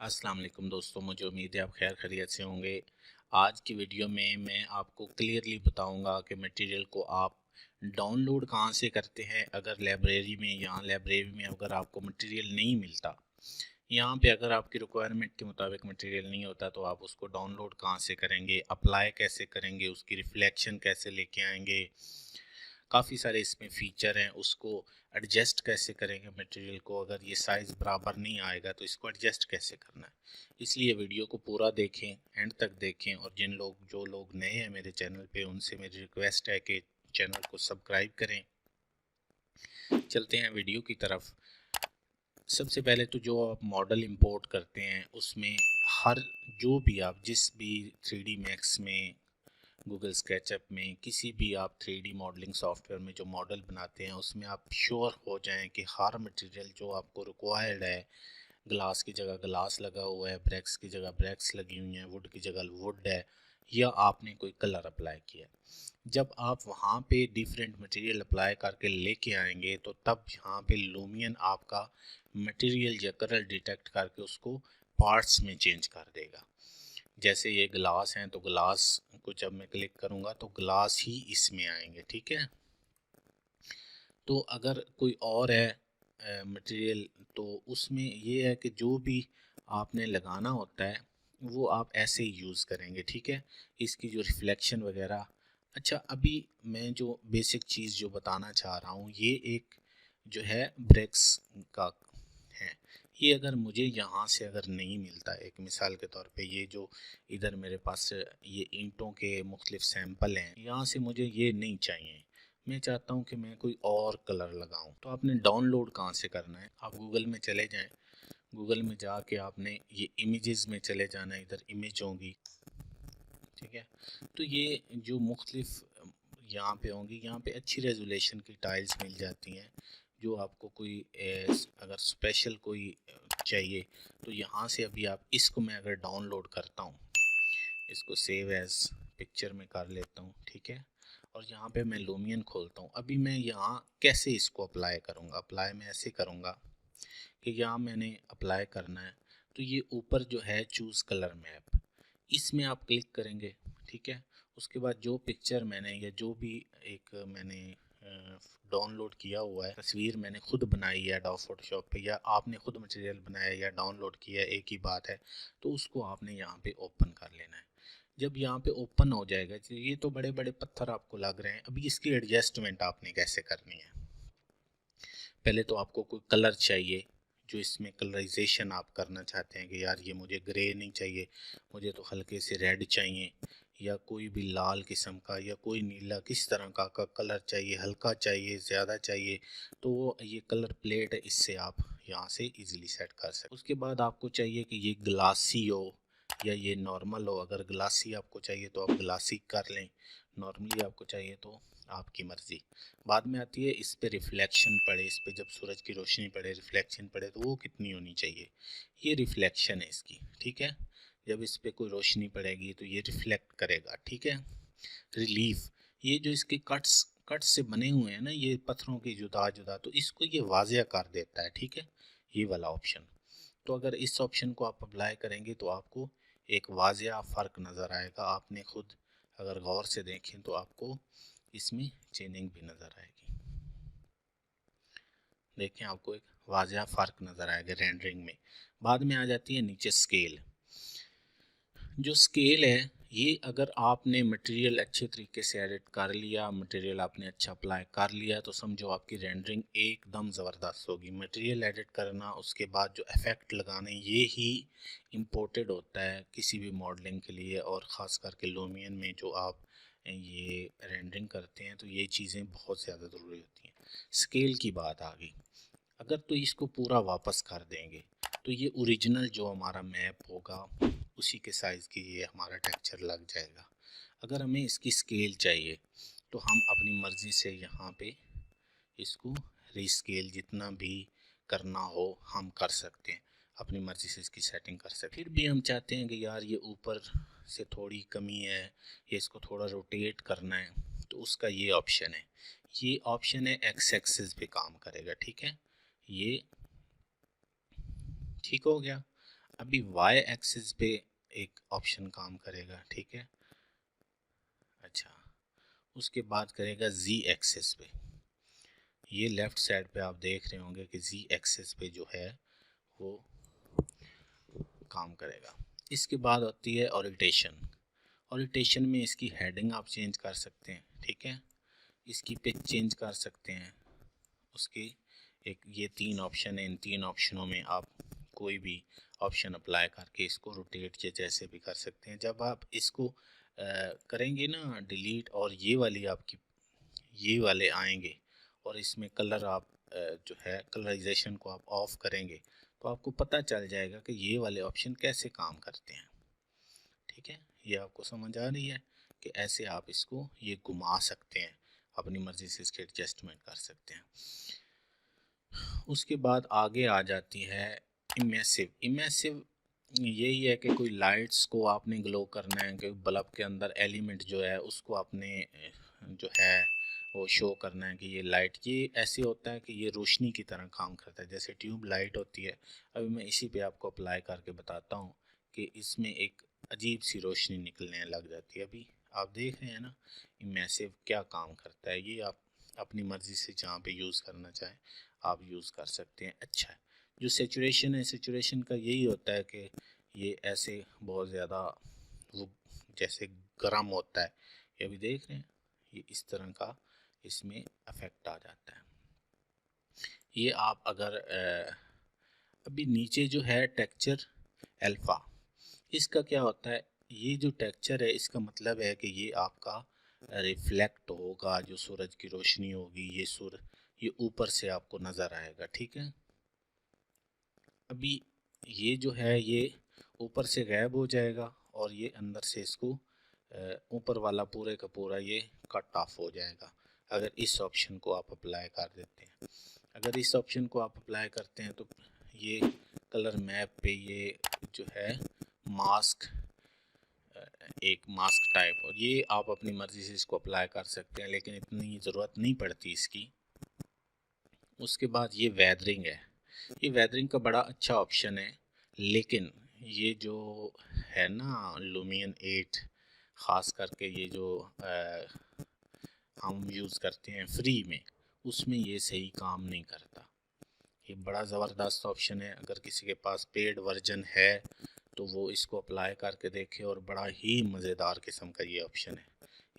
अस्सलाम वालेकुम दोस्तों, मुझे उम्मीद है आप खैर खैरियत से होंगे। आज की वीडियो में मैं आपको क्लियरली बताऊंगा कि मटेरियल को आप डाउनलोड कहाँ से करते हैं। अगर लाइब्रेरी में अगर आपको मटेरियल नहीं मिलता, यहाँ पे अगर आपकी रिक्वायरमेंट के मुताबिक मटेरियल नहीं होता तो आप उसको डाउनलोड कहाँ से करेंगे, अप्लाई कैसे करेंगे, उसकी रिफ्लेक्शन कैसे लेके आएंगे। काफ़ी सारे इसमें फ़ीचर हैं, उसको एडजस्ट कैसे करेंगे मटेरियल को। अगर ये साइज़ बराबर नहीं आएगा तो इसको एडजस्ट कैसे करना है। इसलिए वीडियो को पूरा देखें, एंड तक देखें। और जो लोग नए हैं मेरे चैनल पे, उनसे मेरी रिक्वेस्ट है कि चैनल को सब्सक्राइब करें। चलते हैं वीडियो की तरफ। सबसे पहले तो जो आप मॉडल इंपोर्ट करते हैं उसमें हर जो भी आप जिस भी 3D मैक्स में, गूगल स्केचअप में, किसी भी आप 3D मॉडलिंग सॉफ्टवेयर में जो मॉडल बनाते हैं उसमें आप श्योर हो जाएं कि हर मटेरियल जो आपको रिक्वायर्ड है, ग्लास की जगह ग्लास लगा हुआ है, ब्रेक्स की जगह ब्रेक्स लगी हुई हैं, वुड की जगह वुड है, या आपने कोई कलर अप्लाई किया। जब आप वहाँ पे डिफरेंट मटेरियल अप्लाई करके लेके आएंगे तो तब यहाँ पे लूमियन आपका मटेरियल या कलर डिटेक्ट करके उसको पार्ट्स में चेंज कर देगा। जैसे ये ग्लास हैं तो ग्लास को जब मैं क्लिक करूँगा तो ग्लास ही इसमें आएंगे, ठीक है। तो अगर कोई और है मटेरियल तो उसमें ये है कि जो भी आपने लगाना होता है वो आप ऐसे ही यूज़ करेंगे, ठीक है। इसकी जो रिफ्लेक्शन वगैरह। अच्छा, अभी मैं जो बेसिक चीज़ जो बताना चाह रहा हूँ, ये एक जो है ब्रेक्स का है। ये अगर मुझे यहाँ से अगर नहीं मिलता, एक मिसाल के तौर पे ये जो इधर मेरे पास ये ईंटों के मुख्तलिफ सैंपल हैं, यहाँ से मुझे ये नहीं चाहिए। मैं चाहता हूँ कि मैं कोई और कलर लगाऊं। तो आपने डाउनलोड कहाँ से करना है, आप गूगल में चले जाएं। गूगल में जाके आपने ये इमेजेस में चले जाना है, इधर इमेज होंगी, ठीक है। तो ये जो मुख्तलिफ यहाँ पे होंगी, यहाँ पे अच्छी रेजोल्यूशन की टाइल्स मिल जाती हैं। जो आपको कोई अगर स्पेशल कोई चाहिए तो यहाँ से अभी आप इसको, मैं अगर डाउनलोड करता हूँ, इसको सेव एज पिक्चर में कर लेता हूँ, ठीक है। और यहाँ पे मैं लूमियन खोलता हूँ। अभी मैं यहाँ कैसे इसको अप्लाई करूँगा, अप्लाई मैं ऐसे करूँगा कि यहाँ मैंने अप्लाई करना है तो ये ऊपर जो है चूज़ कलर मैप, इसमें आप क्लिक करेंगे, ठीक है। उसके बाद जो पिक्चर मैंने या जो भी एक मैंने डाउनलोड किया हुआ है, तस्वीर मैंने खुद बनाई है एडोब फोटोशॉप पे, या आपने खुद मटेरियल बनाया या डाउनलोड किया, एक ही बात है। तो उसको आपने यहाँ पे ओपन कर लेना है। जब यहाँ पे ओपन हो जाएगा, ये तो बड़े बड़े पत्थर आपको लग रहे हैं, अभी इसकी एडजस्टमेंट आपने कैसे करनी है। पहले तो आपको कोई कलर चाहिए, जो इसमें कलराइजेशन आप करना चाहते हैं कि यार ये मुझे ग्रे नहीं चाहिए, मुझे तो हल्के से रेड चाहिए, या कोई भी लाल किस्म का या कोई नीला, किस तरह का कलर चाहिए, हल्का चाहिए, ज़्यादा चाहिए। तो वो ये कलर प्लेट है, इससे आप यहाँ से इजीली सेट कर सकते। उसके बाद आपको चाहिए कि ये ग्लासी हो या ये नॉर्मल हो। अगर ग्लासी आपको चाहिए तो आप ग्लासी कर लें, नॉर्मली आपको चाहिए तो आपकी मर्ज़ी। बाद में आती है इस पे रिफ्लेक्शन पड़े, इस पे जब सूरज की रोशनी पड़े, रिफ्लेक्शन पड़े, तो वो कितनी होनी चाहिए। ये रिफ्लेक्शन है इसकी, ठीक है। जब इस पे कोई रोशनी पड़ेगी तो ये रिफ्लेक्ट करेगा, ठीक है। रिलीफ, ये जो इसके कट्स से बने हुए हैं ना, ये पत्थरों की जुदा जुदा, तो इसको ये वाजिया कर देता है, ठीक है, ये वाला ऑप्शन। तो अगर इस ऑप्शन को आप अप्लाई करेंगे तो आपको एक वाजिया फ़र्क नज़र आएगा। आपने खुद अगर गौर से देखें तो आपको इसमें चेंजिंग भी नज़र आएगी। देखें, आपको एक वाजिया फ़र्क नज़र आएगा रेंडरिंग में। बाद में आ जाती है नीचे स्केल। जो स्केल है, ये अगर आपने मटेरियल अच्छे तरीके से एडिट कर लिया, मटेरियल आपने अच्छा अप्लाई कर लिया, तो समझो आपकी रेंडरिंग एकदम ज़बरदस्त होगी। मटेरियल एडिट करना, उसके बाद जो इफ़ेक्ट लगाने, ये ही इम्पोर्टेड होता है किसी भी मॉडलिंग के लिए। और ख़ास करके लूमियन में जो आप ये रेंडरिंग करते हैं तो ये चीज़ें बहुत ज़्यादा ज़रूरी होती हैं। स्केल की बात आ गई, अगर तो इसको पूरा वापस कर देंगे तो ये ओरिजिनल जो हमारा मैप होगा उसी के साइज़ की ये हमारा टेक्सचर लग जाएगा। अगर हमें इसकी स्केल चाहिए तो हम अपनी मर्ज़ी से यहाँ पे इसको रीस्केल जितना भी करना हो हम कर सकते हैं, अपनी मर्ज़ी से इसकी सेटिंग कर सकते हैं। फिर भी हम चाहते हैं कि यार ये ऊपर से थोड़ी कमी है, ये इसको थोड़ा रोटेट करना है, तो उसका ये ऑप्शन है। ये ऑप्शन है एक्स एक्सिस पे काम करेगा, ठीक है। ये ठीक हो गया। अभी वाई एक्सिस पे एक ऑप्शन काम करेगा, ठीक है। अच्छा, उसके बाद करेगा जी एक्सिस पे। ये लेफ़्ट साइड पे आप देख रहे होंगे कि जी एक्सिस पे जो है वो काम करेगा। इसके बाद होती है ओरिएंटेशन। ओरिएंटेशन में इसकी हेडिंग आप चेंज कर सकते हैं, ठीक है। इसकी पिच चेंज कर सकते हैं। उसकी एक ये 3 ऑप्शन है, इन 3 ऑप्शनों में आप कोई भी ऑप्शन अप्लाई करके इसको रोटेट या जैसे भी कर सकते हैं। जब आप इसको करेंगे ना डिलीट, और ये वाली आपकी ये वाले आएंगे और इसमें कलर आप जो है कलराइजेशन को आप ऑफ करेंगे तो आपको पता चल जाएगा कि ये वाले ऑप्शन कैसे काम करते हैं, ठीक है। ये आपको समझ आ रही है कि ऐसे आप इसको ये घुमा सकते हैं, अपनी मर्ज़ी से इसके एडजस्टमेंट कर सकते हैं। उसके बाद आगे आ जाती है इमेसिव। इमेसिव यही है कि कोई लाइट्स को आपने ग्लो करना है, कि बल्ब के अंदर एलिमेंट जो है उसको आपने जो है वो शो करना है कि ये लाइट, ये ऐसे होता है कि ये रोशनी की तरह काम करता है, जैसे ट्यूब लाइट होती है। अभी मैं इसी पे आपको अप्लाई करके बताता हूँ कि इसमें एक अजीब सी रोशनी निकलने लग जाती है। अभी आप देख रहे हैं ना इमेसिव क्या काम करता है। ये आप अपनी मर्ज़ी से जहाँ पे यूज़ करना चाहें आप यूज़ कर सकते हैं। अच्छा, जो सेचुरेशन है, सेचुरेशन का यही होता है कि ये ऐसे बहुत ज़्यादा वो जैसे गर्म होता है, ये अभी देख रहे हैं, ये इस तरह का इसमें इफ़ेक्ट आ जाता है। ये आप अगर अभी नीचे जो है टेक्सचर अल्फ़ा, इसका क्या होता है, ये जो टेक्सचर है इसका मतलब है कि ये आपका रिफ्लेक्ट होगा, जो सूरज की रोशनी होगी ये ऊपर से आपको नज़र आएगा, ठीक है। अभी ये जो है ये ऊपर से गायब हो जाएगा और ये अंदर से इसको ऊपर वाला पूरे का पूरा ये कट ऑफ हो जाएगा अगर इस ऑप्शन को आप अप्लाई कर देते हैं। अगर इस ऑप्शन को आप अप्लाई करते हैं तो ये कलर मैप पे ये जो है मास्क, एक मास्क टाइप, और ये आप अपनी मर्ज़ी से इसको अप्लाई कर सकते हैं, लेकिन इतनी ज़रूरत नहीं पड़ती इसकी। उसके बाद ये वेदरिंग है। ये वेदरिंग का बड़ा अच्छा ऑप्शन है, लेकिन ये जो है ना लुमियन 8, ख़ास करके ये जो हम यूज़ करते हैं फ्री में, उसमें ये सही काम नहीं करता। ये बड़ा ज़बरदस्त ऑप्शन है, अगर किसी के पास पेड वर्जन है तो वो इसको अप्लाई करके देखे, और बड़ा ही मज़ेदार किस्म का ये ऑप्शन है।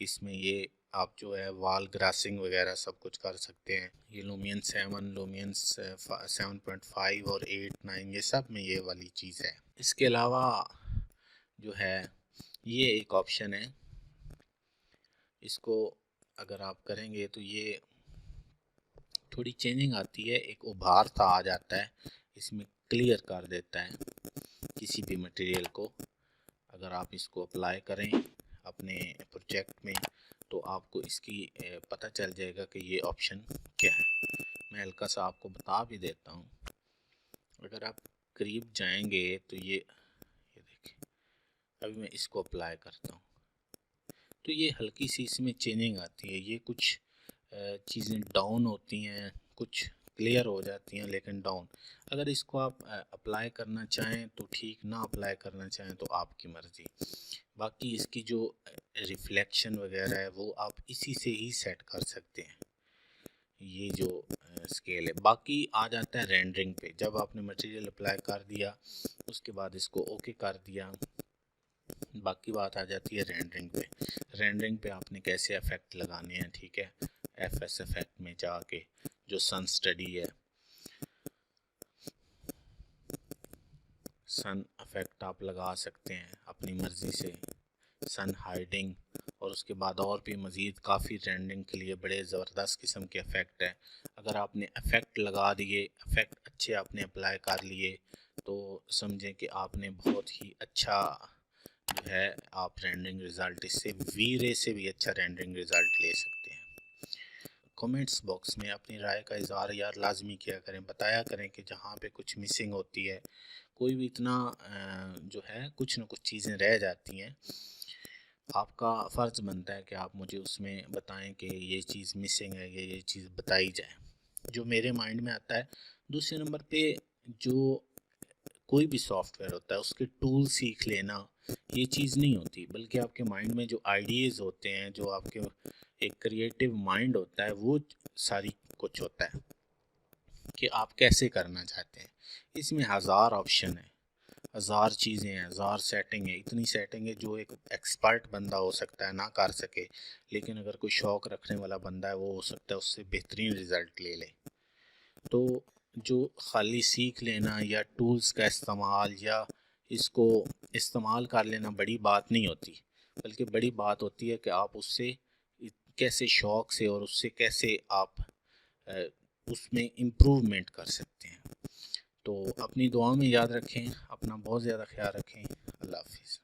इसमें ये आप जो है वाल ग्रासिंग वगैरह सब कुछ कर सकते हैं। ये लुमियन 7, लुमियन 7.5 और 8, 9 ये सब में ये वाली चीज़ है। इसके अलावा जो है ये एक ऑप्शन है, इसको अगर आप करेंगे तो ये थोड़ी चेंजिंग आती है, एक उभार सा आ जाता है, इसमें क्लियर कर देता है किसी भी मटेरियल को। अगर आप इसको अप्लाई करें अपने प्रोजेक्ट में तो आपको इसकी पता चल जाएगा कि ये ऑप्शन क्या है। मैं हल्का सा आपको बता भी देता हूँ। अगर आप करीब जाएंगे तो ये देखिए, अभी मैं इसको अप्लाई करता हूँ तो ये हल्की सी इसमें चेंजिंग आती है, ये कुछ चीज़ें डाउन होती हैं, कुछ क्लियर हो जाती हैं लेकिन डाउन। अगर इसको आप अप्लाई करना चाहें तो ठीक, ना अप्लाई करना चाहें तो आपकी मर्ज़ी। बाकी इसकी जो रिफ्लेक्शन वगैरह है वो आप इसी से ही सेट कर सकते हैं, ये जो स्केल है। बाकी आ जाता है रेंडरिंग पे। जब आपने मटेरियल अप्लाई कर दिया उसके बाद इसको ओके कर दिया, बाकी बात आ जाती है रेंडरिंग पे। रेंडरिंग पे आपने कैसे इफ़ेक्ट लगाने हैं, ठीक है। एफएस इफेक्ट में जाके जो सन स्टडी है, सन इफेक्ट आप लगा सकते हैं अपनी मर्ज़ी से, सन हाइडिंग, और उसके बाद और भी मज़ीद काफ़ी रेंडरिंग के लिए बड़े ज़बरदस्त किस्म के इफ़ेक्ट हैं। अगर आपने इफ़ेक्ट लगा दिए, इफ़ेक्ट अच्छे आपने अप्लाई कर लिए तो समझें कि आपने बहुत ही अच्छा जो है आप रेंडरिंग रिज़ल्ट, इससे वी रे से भी अच्छा रेंडरिंग रिज़ल्ट ले सकते हैं। कमेंट्स बॉक्स में अपनी राय का इज़हार यार लाजमी किया करें, बताया करें कि जहाँ पे कुछ मिसिंग होती है, कोई भी इतना जो है कुछ ना कुछ चीज़ें रह जाती हैं, आपका फ़र्ज़ बनता है कि आप मुझे उसमें बताएं कि ये चीज़ मिसिंग है, ये चीज़ बताई जाए जो मेरे माइंड में आता है। दूसरे नंबर पे जो कोई भी सॉफ्टवेयर होता है उसके टूल सीख लेना ये चीज़ नहीं होती, बल्कि आपके माइंड में जो आइडियाज़ होते हैं, जो आपके एक क्रिएटिव माइंड होता है, वो सारी कुछ होता है कि आप कैसे करना चाहते हैं। इसमें हज़ार ऑप्शन है, हज़ार चीज़ें हैं, हज़ार सेटिंग है, इतनी सेटिंग है जो एक एक्सपर्ट बंदा हो सकता है ना कर सके, लेकिन अगर कोई शौक़ रखने वाला बंदा है वो हो सकता है उससे बेहतरीन रिज़ल्ट ले ले। तो जो खाली सीख लेना या टूल्स का इस्तेमाल या इसको इस्तेमाल कर लेना बड़ी बात नहीं होती, बल्कि बड़ी बात होती है कि आप उससे कैसे शौक़ से और उससे कैसे आप अ, उसमें इम्प्रूवमेंट कर सकते हैं। तो अपनी दुआ में याद रखें, अपना बहुत ज़्यादा ख्याल रखें। अल्लाह हाफ़िज़।